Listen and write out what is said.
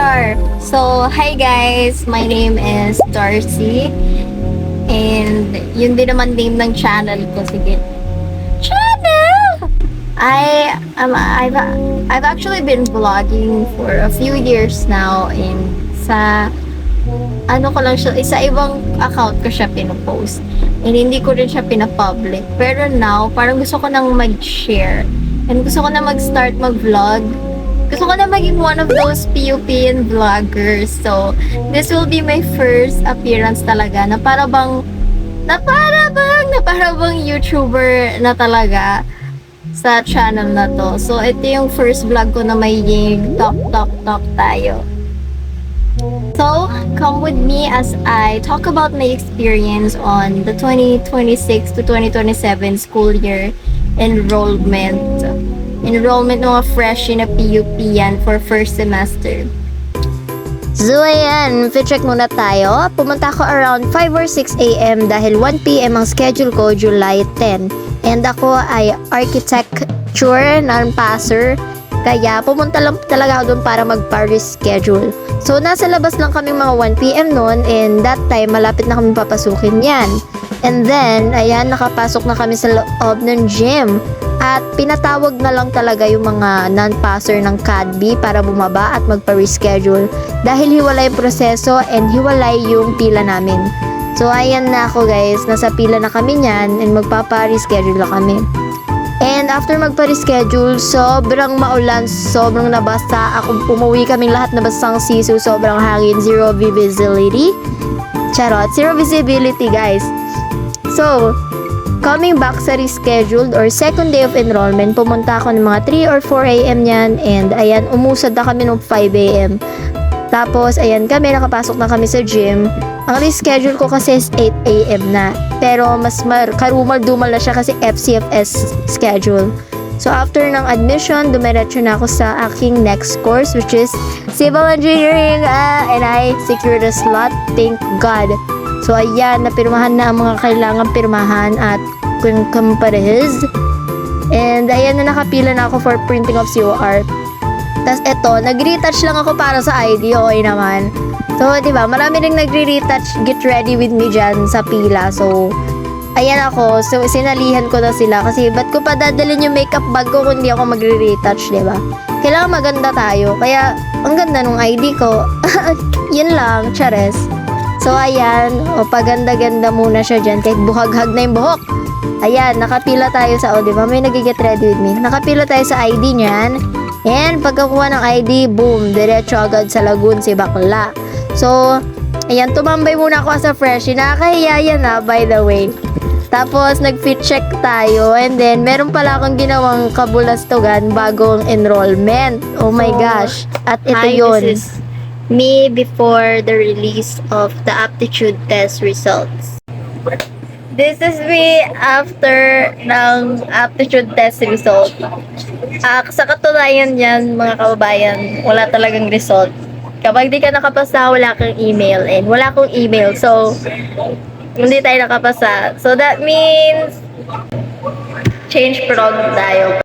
Char! So, hi guys! My name is Darcy. And yun din naman name ng channel ko. Sige. Channel! I've actually been vlogging for a few years now and sa ano ko lang siya, sa ibang account ko siya pinopost. And hindi ko rin siya pinapublic. Pero now, parang gusto ko nang mag-share. And gusto ko na mag-start mag-vlog. Gusto ko na maging one of those PUPN vloggers. So, this will be my first appearance talaga na para bang YouTuber na talaga sa channel na to. So, ito yung first vlog ko na may talk tayo. So, come with me as I talk about my experience on the 2026 to 2027 school year enrollment ng mga fresh na PUP yan for first semester. So ayan, check muna tayo. Pumunta ako around 5 or 6 a.m. dahil 1 p.m. ang schedule ko July 10. And ako ay architecture non-passer. Kaya pumunta lang talaga ako doon para mag-reschedule. So nasa labas lang kami mga 1 p.m. noon and that time malapit na kami papasukin yan. And then, ayan, nakapasok na kami sa loob ng gym. At pinatawag na lang talaga yung mga non-passer ng CADB para bumaba at magpa-reschedule. Dahil hiwalay yung proseso and hiwalay yung pila namin. So, ayan na ako guys. Nasa pila na kami niyan and magpapa-reschedule na kami. And after magpa-reschedule, sobrang maulan, sobrang nabasa. Umuwi kaming lahat nabasang siso, sobrang hangin, zero visibility. Charot, zero visibility guys. So, coming back sa rescheduled or second day of enrollment, pumunta ako ng mga 3 or 4 a.m. yan and ayan, umusad na kami ng 5 a.m. Tapos, ayan kami, nakapasok na kami sa gym. Ang reschedule ko kasi is 8 a.m. na. Pero mas karumal-dumal na siya kasi FCFS schedule. So, after ng admission, dumiretso na ako sa aking next course which is Civil Engineering and I secured a slot, thank God. So, ayan, napirmahan na ang mga kailangan pirmahan at kumparehis. And, ayan na nakapila na ako for printing of COR. Tapos, eto, nag-retouch lang ako para sa ID. Okay naman. So, di ba, marami rin nagre-retouch, get ready with me dyan sa pila. So, ayan ako. So, sinalihan ko na sila. Kasi, ba't ko pa dadalhin yung makeup bag ko kung di ako magre-retouch, di ba? Kailangan maganda tayo. Kaya, ang ganda nung ID ko. Yun lang, chares. So, ayan, paganda-ganda muna siya dyan, kahit buhag-hag na yung buhok. Ayan, nakapila tayo sa, di ba, may nag-get ready with me. Nakapila tayo sa ID niyan. And, pagkakuha ng ID, boom, diretso agad sa Lagoon si Bakla. So, ayan, tumambay muna ako as a freshie. Nakakahiya yan by the way. Tapos, nag-fit check tayo. And then, meron pala akong ginawang kabulastugan bagong enrollment. Oh my gosh. At ito yun. This is me before the release of the aptitude test results. This is me after ng aptitude test result. Sa katunayan yan, mga kababayan, wala talagang result. Kapag di ka nakapasa, wala kang email. And wala akong email. So, hindi tayo nakapasa. So, that means change prog tayo.